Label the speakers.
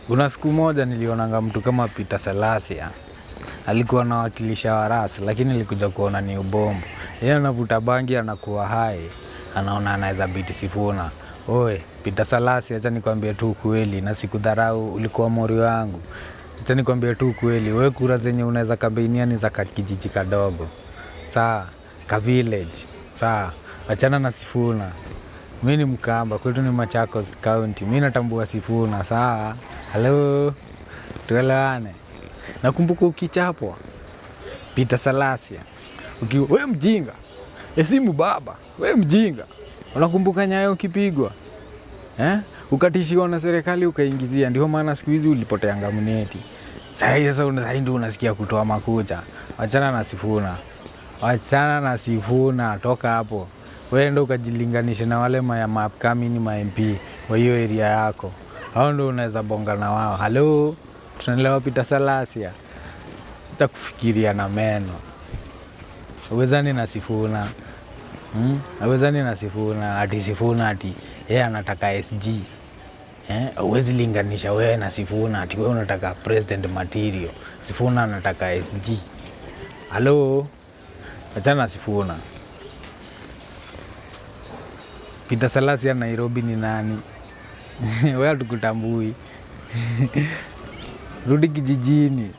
Speaker 1: Kuna siku moja nilionanga mtu kama Peter Salasia. Alikuwa anawakilisha Waras, lakini nilikuja kuona ni ubombo. Yeye anavuta bangi, anakuwa hai, anaona anaweza beat Sifuna. Oe, Peter Salasia, acha nikwambie tu ukweli na sikudharau, ulikuwa mori wangu. Acha nikwambie tu ukweli, wewe kura zenye unaweza kampeinia ni za kijiji kadogo. Sawa, ka village. Sawa, achana na Sifuna. Mimi ni Mkamba, kwetu ni Machakos County. Mimi natambua Sifuna, sawa. Hello, tuelewane. Nakumbuka ukichapwa Peter Salasia. Wewe mjinga. Simu baba, wewe mjinga. Unakumbuka Nyayo ukipigwa? Ukatishiwa na serikali ukaingizia. Ndio maana siku hizi ulipoteanga mneti. Sasa ndio unasikia kutoa makucha. Achana na Sifuna. Achana na Sifuna, toka hapo. Wewe ndio ukajilinganisha na wale upcoming ma MP wa hiyo area yako. Hao ndio unaweza bonga na wao. Hello, tunaelewa Peter Salasia. Acha kufikiria na meno. Uwezani na Sifuna. Uwezani na Sifuna, ati Sifuna ati yeye anataka SG. Uwezi linganisha wewe na Sifuna ati wewe unataka president material. Sifuna anataka SG. Hello, achana na Sifuna. Peter Salasia Nairobi ni nani? Wewe hatukutambui. Rudi kijijini.